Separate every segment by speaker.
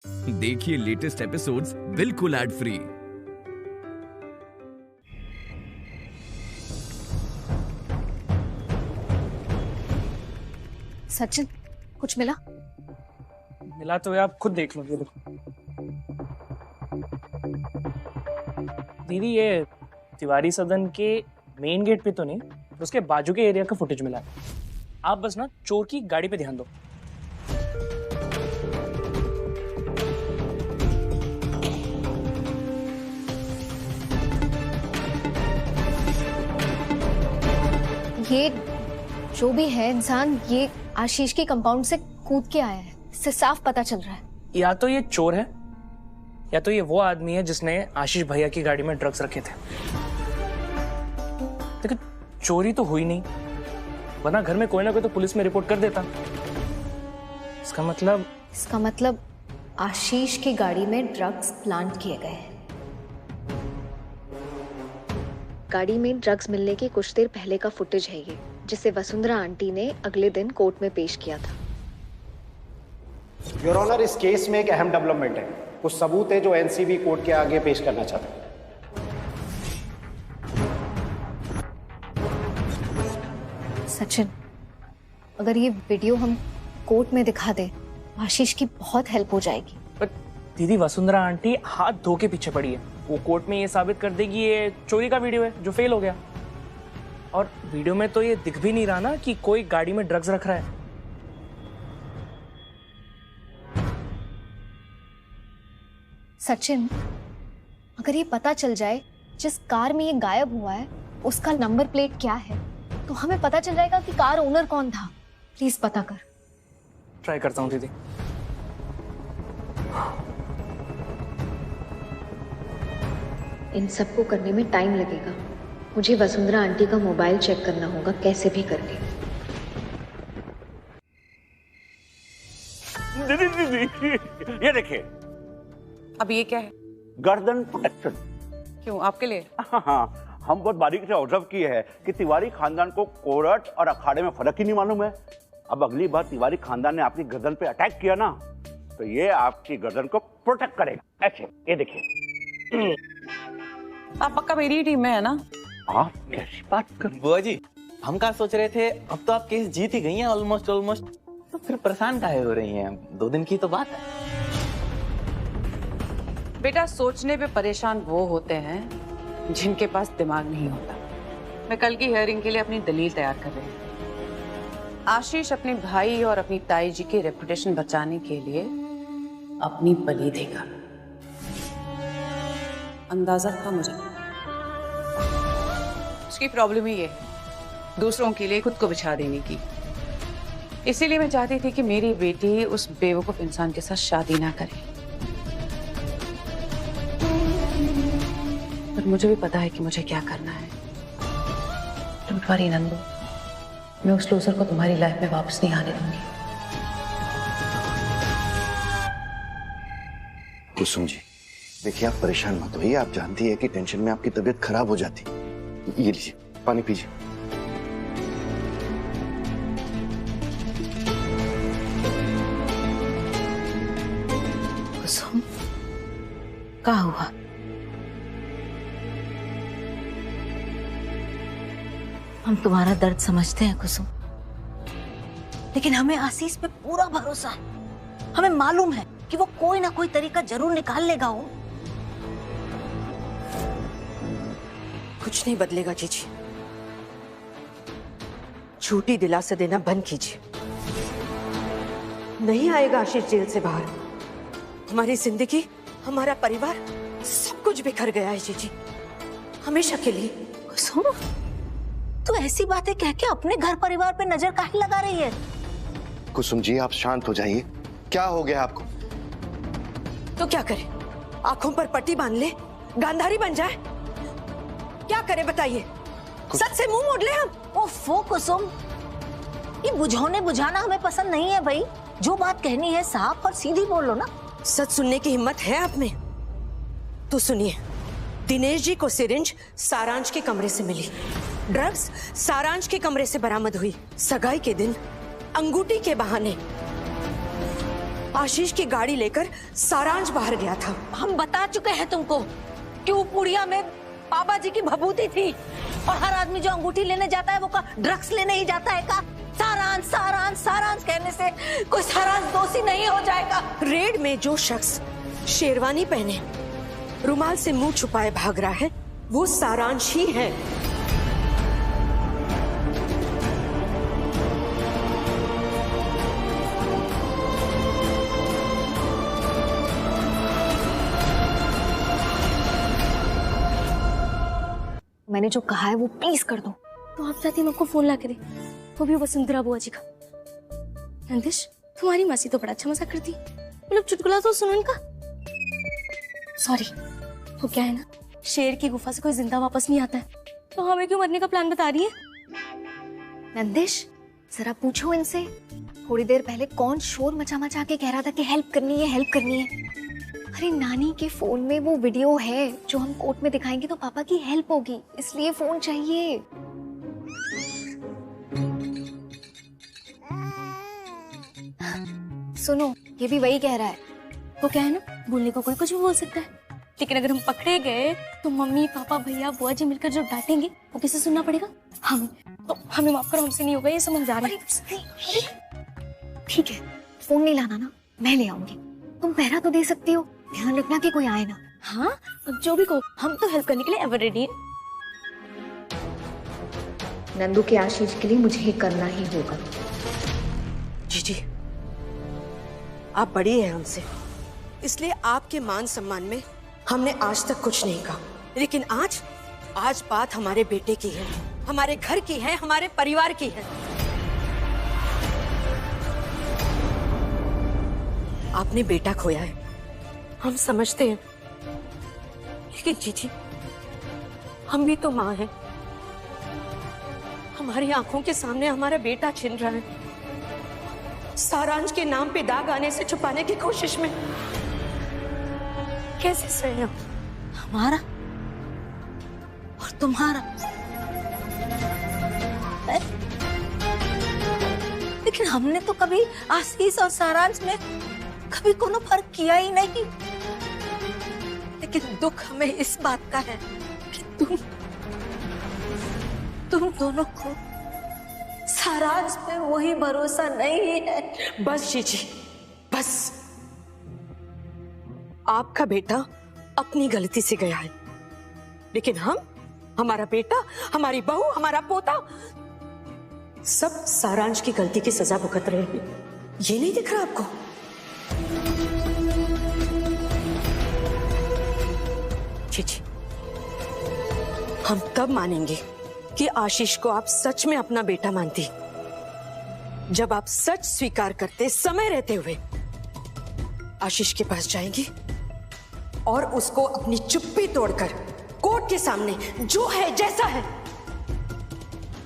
Speaker 1: देखिए latest episodes बिल्कुल ad free.
Speaker 2: Sachin, कुछ मिला?
Speaker 3: मिला तो है, आप खुद देख लो। ये देखो दीदी, ये तिवारी सदन के मेन गेट पे तो नहीं, उसके बाजू के एरिया का फुटेज मिला है। आप बस ना चोर की गाड़ी पे ध्यान दो।
Speaker 2: ये जो भी है इंसान, ये आशीष की कंपाउंड से कूद के आया है, इससे साफ पता चल रहा है।
Speaker 3: या तो ये चोर है या तो ये वो आदमी है जिसने आशीष भैया की गाड़ी में ड्रग्स रखे थे। लेकिन चोरी तो हुई नहीं, वरना घर में कोई ना कोई तो पुलिस में रिपोर्ट कर देता। इसका मतलब
Speaker 2: आशीष की गाड़ी में ड्रग्स प्लांट किए गए हैं। गाड़ी में ड्रग्स मिलने के कुछ देर पहले का फुटेज है ये, जिसे वसुंधरा आंटी ने अगले दिन कोर्ट में पेश किया था।
Speaker 4: योर ऑनर, इस केस में एक अहम डेवलपमेंट है। कुछ सबूत है जो एनसीबी कोर्ट के आगे पेश करना चाहते हैं।
Speaker 2: सचिन, अगर ये वीडियो हम कोर्ट में दिखा दे, आशीष की बहुत हेल्प हो जाएगी।
Speaker 3: पर दीदी, वसुंधरा आंटी हाथ धो के पीछे पड़ी है। वो कोर्ट में ये साबित कर देगी ये चोरी का वीडियो है जो फेल हो गया। और वीडियो में तो ये दिख भी नहीं रहा ना कि कोई गाड़ी में ड्रग्स रख रहा है।
Speaker 2: सचिन, अगर ये पता चल जाए जिस कार में ये गायब हुआ है उसका नंबर प्लेट क्या है, तो हमें पता चल जाएगा कि कार ओनर कौन था। प्लीज पता कर।
Speaker 3: ट्राई करता हूँ दीदी।
Speaker 2: इन सबको करने में टाइम लगेगा। मुझे वसुंधरा आंटी का मोबाइल चेक करना होगा, कैसे भी करके।
Speaker 5: दीदी, ये देखिए।
Speaker 6: अब ये क्या है?
Speaker 5: गर्दन प्रोटेक्शन।
Speaker 6: क्यों, आपके लिए?
Speaker 5: हाँ, हम बहुत बारीकी से ऑब्जर्व किए हैं कि तिवारी खानदान को कोर्ट और अखाड़े में फर्क ही नहीं मालूम है। अब अगली बार तिवारी खानदान ने आपकी गर्दन पे अटैक किया ना, तो ये आपकी गर्दन को प्रोटेक्ट करेगा। ऐसे, ये देखिए।
Speaker 6: आप पक्का मेरी ही टीम में है ना?
Speaker 5: आप कैसी बात कर?
Speaker 7: बुआ जी, हम कहाँ सोच रहे थे, अब तो आप केस जीत ही गई हैं ऑलमोस्ट। तो फिर परेशान काहे हो रही हैं? 2 दिन की तो बात है।
Speaker 6: बेटा, सोचने पे परेशान वो होते हैं जिनके पास दिमाग नहीं होता। मैं कल की हियरिंग के लिए अपनी दलील तैयार कर रही हूँ। आशीष अपने भाई और अपनी ताई जी की रेपुटेशन बचाने के लिए अपनी बलि देगा। अंदाजा था मुझे। उसकी प्रॉब्लम ही है दूसरों के लिए खुद को बिछा देने की। इसीलिए मैं चाहती थी कि मेरी बेटी उस बेवकूफ इंसान के साथ शादी ना करे। पर मुझे भी पता है कि मुझे क्या करना है। डोंट वरी नंदू, मैं उस लूजर को तुम्हारी लाइफ में वापस नहीं आने दूंगी।
Speaker 8: कुसुम जी, देखिए आप परेशान मत होइए। आप जानती है कि टेंशन में आपकी तबीयत खराब हो जाती। ये लीजिए, पानी पीजिए।
Speaker 2: कुसुम, क्या हुआ? हम तुम्हारा दर्द समझते हैं कुसुम, लेकिन हमें आशीष पे पूरा भरोसा है। हमें मालूम है कि वो कोई ना कोई तरीका जरूर निकाल लेगा। वो
Speaker 9: कुछ नहीं बदलेगा जीजी। झूठी दिलासा देना बंद कीजिए। नहीं आएगा आशीष जेल से बाहर। हमारी जिंदगी, हमारा परिवार, सब कुछ बिखर गया है जीजी, हमेशा के लिए।
Speaker 2: कुसुम, तू ऐसी बातें कह के अपने घर परिवार पे नजर काहे लगा रही है?
Speaker 8: कुसुम जी, आप शांत हो जाइए। क्या हो गया आपको?
Speaker 9: तो क्या करे? आंखों पर पट्टी बांध ले, गांधारी बन जाए? क्या करे बताइए? सच से मुंह मोड़ ले हम?
Speaker 2: ओफो कुसुम, ये बुझाने बुझाना हमें पसंद नहीं है भाई। जो बात कहनी है साफ और सीधी बोलो ना।
Speaker 9: सच सुनने की हिम्मत है आप में? तो सुनिए, दिनेश जी को सिरिंज सारांश के कमरे से मिली। ड्रग्स सारांश के कमरे से बरामद हुई। सगाई के दिन अंगूठी के बहाने आशीष की गाड़ी लेकर सारांश बाहर गया था।
Speaker 2: हम बता चुके हैं तुमको कि वो पुड़िया में बाबा जी की भभूति थी, और हर आदमी जो अंगूठी लेने जाता है वो का ड्रग्स लेने ही जाता है का? सारांश सारांश सारांश कहने से कोई सारांश दोषी नहीं हो जाएगा।
Speaker 9: रेड में जो शख्स शेरवानी पहने रुमाल से मुंह छुपाए भाग रहा है वो सारांश ही है।
Speaker 10: मैंने जो कहा है वो प्लीज कर दो। तो आप चाहती मैं आपको फोन ला के दे, वो भी वसुंधरा बुआ जी का। नंदिश, तुम्हारी मासी तो बड़ा अच्छा मजाक करती, मतलब चुटकुला तो सुनो इनका। सॉरी, वो क्या है ना, शेर की गुफा से कोई जिंदा वापस नहीं आता है, तो हमें क्यों मरने का प्लान बता रही है?
Speaker 11: नंदिश, जरा पूछो इनसे, थोड़ी देर पहले कौन शोर मचा मचा के कह रहा था कि हेल्प करनी है, हेल्प करनी है। अरे नानी के फोन में वो वीडियो है जो हम कोर्ट में दिखाएंगे तो पापा की हेल्प होगी, इसलिए फोन चाहिए। सुनो, ये भी वही कह रहा है।
Speaker 10: वो क्या है ना, बोलने को कोई कुछ भी बोल सकता है, लेकिन अगर हम पकड़े गए तो मम्मी पापा भैया बुआ जी मिलकर जो डांटेंगे वो किसे सुनना पड़ेगा? हमें। तो हमें माफ करो, हमसे नहीं होगा, ये समझ आ रहा है।
Speaker 11: ठीक है, फोन नहीं लाना ना, मैं ले आऊंगी। तुम पहरा तो दे सकती हो, ध्यान रखना कि कोई आए ना।
Speaker 10: हाँ, अब जो भी कहो, हम तो हेल्प करने के लिए एवर रेडी हैं।
Speaker 11: नंदू के आशीष के लिए मुझे ये करना ही होगा।
Speaker 9: जी, आप बड़ी हैं हमसे, इसलिए आपके मान सम्मान में हमने आज तक कुछ नहीं कहा, लेकिन आज बात हमारे बेटे की है, हमारे घर की है, हमारे परिवार की है। आपने बेटा खोया है, हम समझते हैं, लेकिन जीजी, हम भी तो माँ हैं। हमारी आंखों के सामने हमारा बेटा छिन रहा है, सारांश के नाम पे दाग आने से छुपाने की कोशिश में। कैसे सहे हम?
Speaker 2: हमारा और तुम्हारा, लेकिन हमने तो कभी आशीष और सारांश में कभी कोनो फर्क किया ही नहीं। लेकिन दुख हमें इस बात का है कि तुम दोनों को सारांश पे वही भरोसा नहीं है।
Speaker 9: बस जीजी, बस। आपका बेटा अपनी गलती से गया है, लेकिन हमारा बेटा, हमारी बहू, हमारा पोता सब सारांश की गलती की सजा भुगत रहे हैं। ये नहीं दिख रहा आपको? जी, हम तब मानेंगे कि आशीष को आप सच में अपना बेटा मानती, जब आप सच स्वीकार करते, समय रहते हुए आशीष के पास जाएंगी और उसको अपनी चुप्पी तोड़कर कोर्ट के सामने जो है जैसा है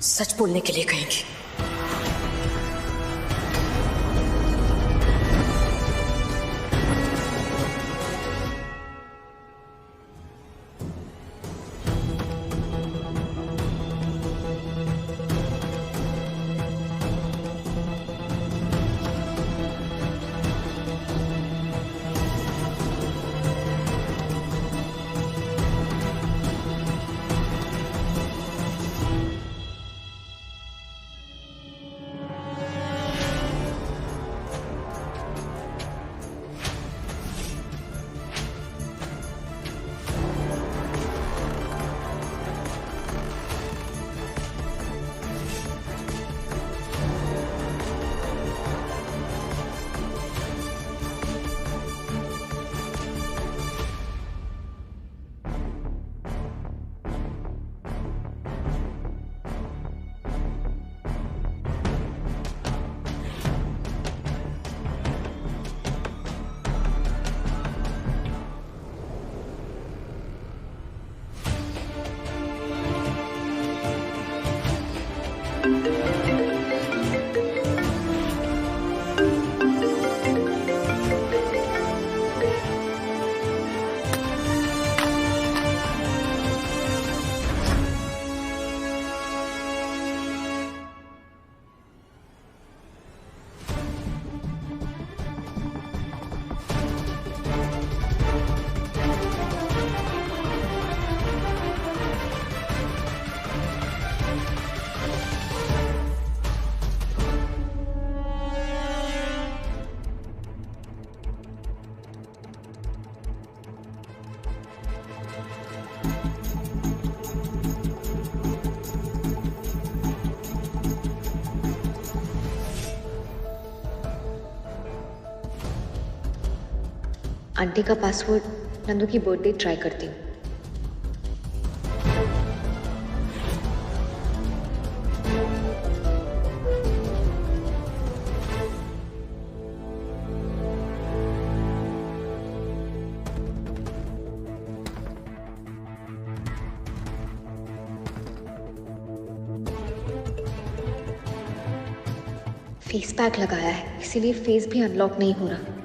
Speaker 9: सच बोलने के लिए कहेंगी।
Speaker 11: आंटी का पासवर्ड नंदू की बर्थडे ट्राई करती हूँ। फेस पैक लगाया है, इसीलिए फेस भी अनलॉक नहीं हो रहा।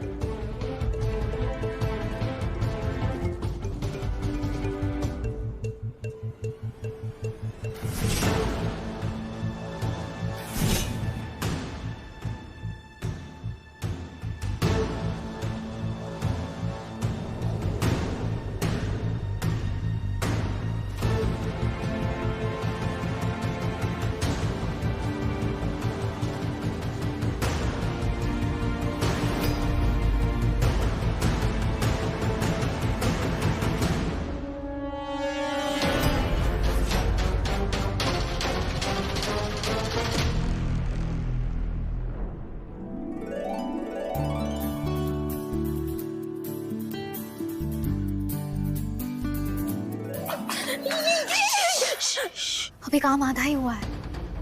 Speaker 11: अभी काम आधा ही हुआ है,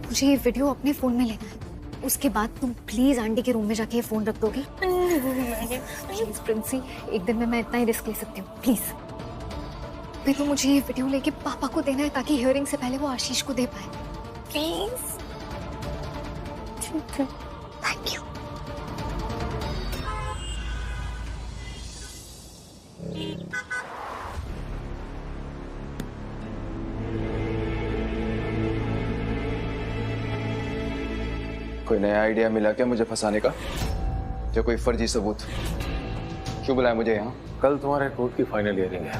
Speaker 11: मुझे ये वीडियो अपने फोन में लेना है। उसके बाद तुम प्लीज आंटी के रूम में जाके ये फोन रख दोगी? प्लीज प्रिंसी, एक दिन में मैं इतना ही रिस्क ले सकती हूँ, प्लीज। नहीं तो मुझे ये वीडियो लेके पापा को देना है ताकि हियरिंग से पहले वो आशीष को दे पाए। प्लीज। Thank you.
Speaker 12: कोई नया आइडिया मिला क्या मुझे फंसाने का, या कोई फर्जी सबूत? क्यों बुलाया मुझे यहाँ?
Speaker 13: कल तुम्हारे कोर्ट की फाइनल हियरिंग है।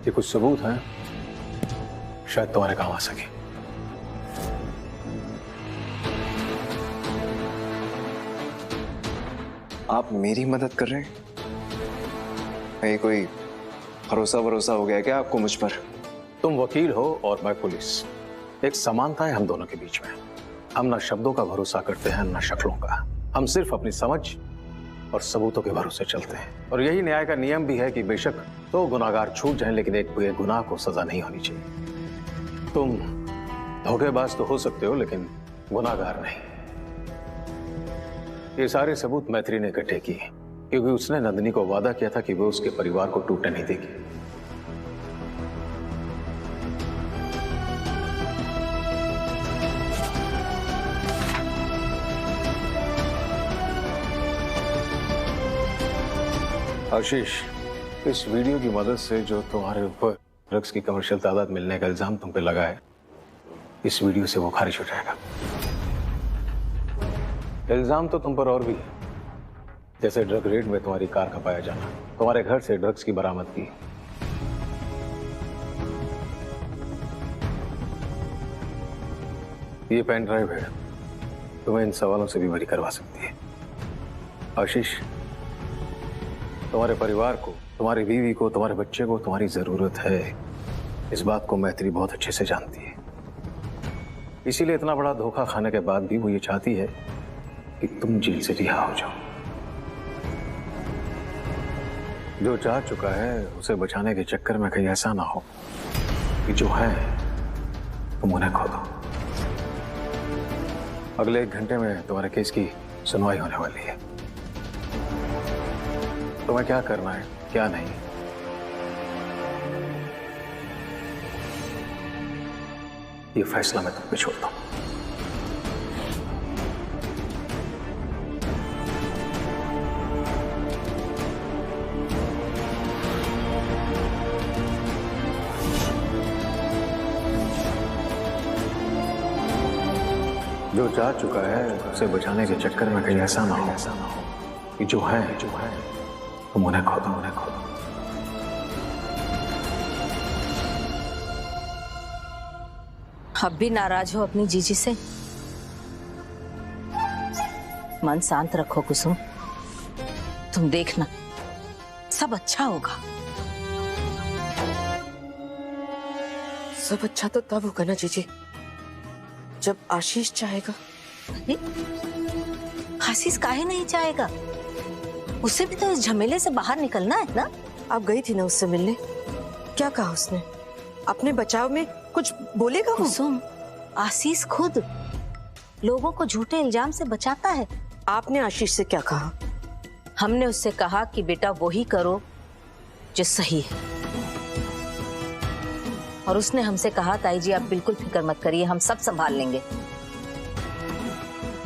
Speaker 13: ये कुछ सबूत हैं, शायद तुम्हारे काम आ सके।
Speaker 12: आप मेरी मदद कर रहे हैं? कहीं कोई भरोसा हो गया क्या आपको मुझ पर?
Speaker 13: तुम वकील हो और मैं पुलिस, एक समानता है हम दोनों के बीच में। हम ना शब्दों का भरोसा करते हैं ना शक्लों का, हम सिर्फ अपनी समझ और सबूतों के भरोसे चलते हैं। और यही न्याय का नियम भी है कि बेशक तो गुनाहगार छूट जाएं, लेकिन एक गुनाह को सजा नहीं होनी चाहिए। तुम धोखेबाज तो हो सकते हो लेकिन गुनाहगार नहीं। ये सारे सबूत मैत्री ने इकट्ठे किए क्योंकि उसने नंदिनी को वादा किया था कि वो उसके परिवार को टूटने नहीं देगी। आशीष, इस वीडियो की मदद से जो तुम्हारे ऊपर ड्रग्स की कमर्शियल तादाद मिलने का इल्जाम तुम पे लगा है, इस वीडियो से वो खारिज हो जाएगा। इल्जाम तो तुम पर और भी है, जैसे ड्रग रेड में तुम्हारी कार का पाया जाना, तुम्हारे घर से ड्रग्स की बरामदगी। ये पेन ड्राइव है, तुम्हें इन सवालों से भी बरी करवा सकती है। आशीष, तुम्हारे परिवार को, तुम्हारी बीवी को, तुम्हारे बच्चे को तुम्हारी जरूरत है, इस बात को मैत्री बहुत अच्छे से जानती है। इसीलिए इतना बड़ा धोखा खाने के बाद भी वो ये चाहती है कि तुम जेल से रिहा हो जाओ। जो चाह चुका है उसे बचाने के चक्कर में कहीं ऐसा ना हो कि जो है तुम उन्हें खो दो। अगले 1 घंटे में तुम्हारे केस की सुनवाई होने वाली है। तुम्हें क्या करना है क्या नहीं, ये फैसला मैं तुम पे छोड़ता हूं। जो जा चुका है उसे बचाने के चक्कर में कहीं ऐसा ना हो कि जो है तुम उन्हें खो दो, उन्हें खो दो।
Speaker 2: अब भी नाराज हो अपनी जीजी से? मन शांत रखो कुसुम, तुम देखना सब अच्छा होगा।
Speaker 9: सब अच्छा तो तब होगा ना जीजी जब आशीष चाहेगा।
Speaker 2: आशीष काहे नहीं चाहेगा? उसे भी तो इस झमेले से बाहर निकलना है ना।
Speaker 9: आप गई थी ना उससे मिलने, क्या कहा उसने? अपने बचाव में कुछ बोलेगा वो?
Speaker 2: कुसुम, आशीष खुद लोगों को झूठे इल्जाम से बचाता है।
Speaker 9: आपने आशीष से क्या कहा?
Speaker 2: हमने उससे कहा कि बेटा वही करो जो सही है, और उसने हमसे कहा ताई जी आप बिल्कुल फिक्र मत करिए, हम सब संभाल लेंगे।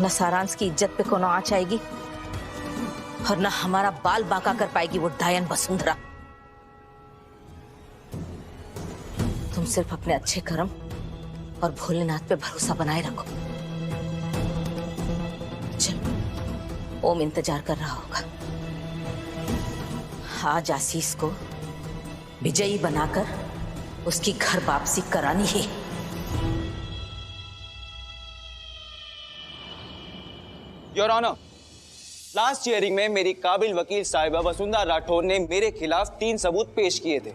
Speaker 2: न सारांश की इज्जत पे कोनो आंच आएगी और न हमारा बाल बांका कर पाएगी वो डायन वसुंधरा। तुम सिर्फ अपने अच्छे कर्म और भोलेनाथ पे भरोसा बनाए रखो। चलो, ओम इंतजार कर रहा होगा। आज आशीष को विजयी बनाकर उसकी घर वापसी करानी है।
Speaker 14: योर ऑनर, लास्ट हियरिंग में मेरी काबिल वकील साहिबा वसुंधरा राठौर ने मेरे खिलाफ 3 सबूत पेश किए थे।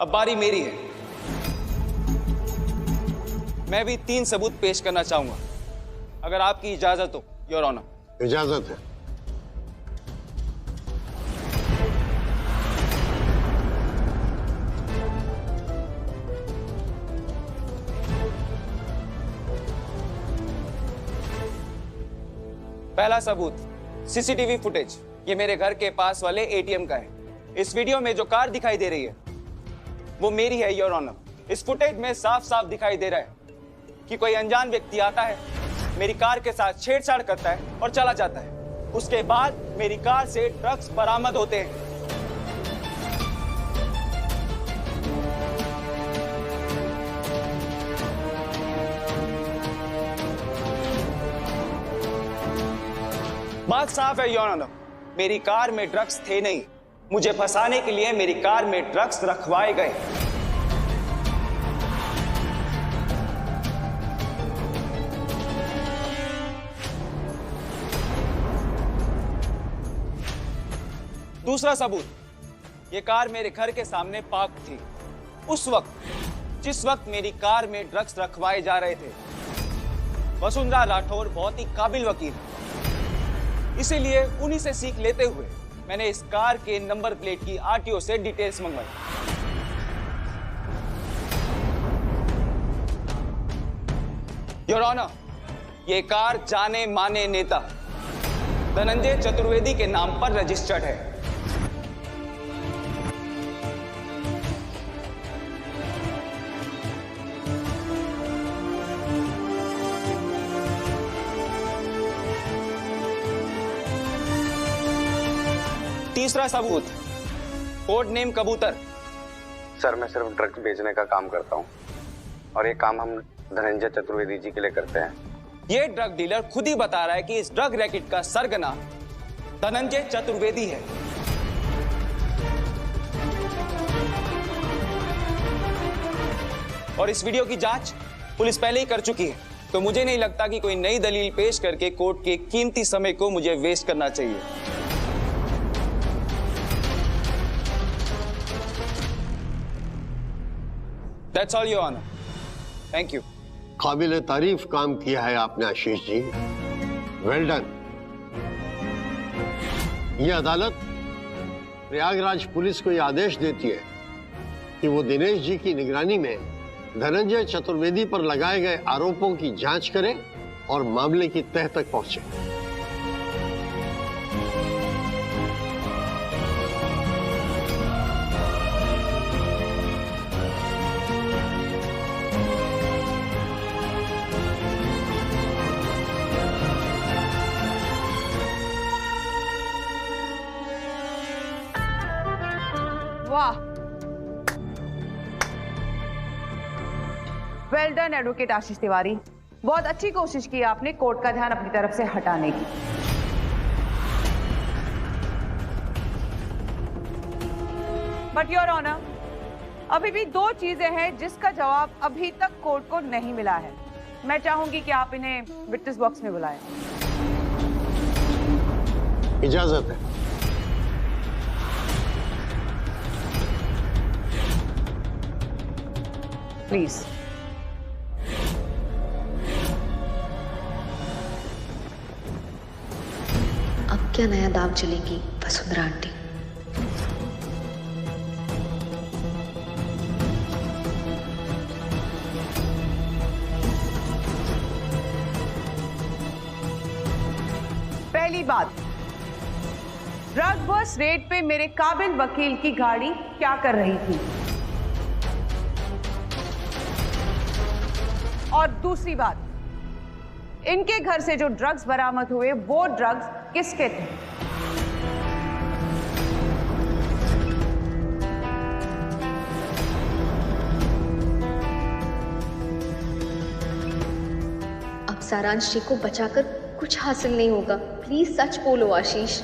Speaker 14: अब बारी मेरी है। मैं भी 3 सबूत पेश करना चाहूंगा, अगर आपकी इजाजत हो योर ऑनर।
Speaker 15: इजाजत है।
Speaker 14: पहला सबूत, सीसीटीवी फुटेज। ये मेरे घर के पास वाले एटीएम का है। इस वीडियो में जो कार दिखाई दे रही है वो मेरी है योर ऑनर। इस फुटेज में साफ साफ दिखाई दे रहा है कि कोई अनजान व्यक्ति आता है, मेरी कार के साथ छेड़छाड़ करता है और चला जाता है। उसके बाद मेरी कार से ड्रग्स बरामद होते हैं। बात साफ है योर ऑनर, मेरी कार में ड्रग्स थे नहीं। मुझे फंसाने के लिए मेरी कार में ड्रग्स रखवाए गए। दूसरा सबूत, ये कार मेरे घर के सामने पार्क थी। उस वक्त जिस वक्त मेरी कार में ड्रग्स रखवाए जा रहे थे, वसुंधरा राठौर बहुत ही काबिल वकील है। इसीलिए उन्हीं से सीख लेते हुए मैंने इस कार के नंबर प्लेट की आरटीओ से डिटेल्स मंगवाई। योर ऑनर, ये कार जाने माने नेता धनंजय चतुर्वेदी के नाम पर रजिस्टर्ड है। तीसरा सबूत, कोड नेम कबूतर।
Speaker 16: सर, मैं सिर्फ ड्रग्स बेचने का काम करता हूँ और ये काम हम धनंजय चतुर्वेदी जी के लिए करते हैं।
Speaker 14: ये ड्रग डीलर खुद ही बता रहा है कि इस ड्रग रैकेट का सरगना धनंजय चतुर्वेदी है। और इस वीडियो की जांच पुलिस पहले ही कर चुकी है, तो मुझे नहीं लगता कि कोई नई दलील पेश करके कोर्ट के कीमती समय को मुझे वेस्ट करना चाहिए। That's all, Your Honor. Thank you.
Speaker 15: काबिल तारीफ काम किया है आपने आशीष जी, वेल डन। ये अदालत प्रयागराज पुलिस को यह आदेश देती है कि वो दिनेश जी की निगरानी में धनंजय चतुर्वेदी पर लगाए गए आरोपों की जांच करे और मामले की तह तक पहुंचे।
Speaker 6: वाह, वेल डन एडवोकेट आशीष तिवारी। बहुत अच्छी कोशिश की आपने कोर्ट का ध्यान अपनी तरफ से हटाने की। बट योर ऑनर, अभी भी 2 चीजें हैं जिसका जवाब अभी तक कोर्ट को नहीं मिला है। मैं चाहूंगी कि आप इन्हें विटनेस बॉक्स में बुलाएं।
Speaker 15: इजाजत है।
Speaker 6: प्लीज।
Speaker 11: अब क्या नया दाव चलेगी वसुंधरा आंटी?
Speaker 6: पहली बात, ड्रग बस्ट रेड पे मेरे काबिल वकील की गाड़ी क्या कर रही थी? और दूसरी बात, इनके घर से जो ड्रग्स बरामद हुए वो ड्रग्स किसके थे?
Speaker 11: अब सारांश जी को बचाकर कुछ हासिल नहीं होगा। प्लीज सच बोलो आशीष।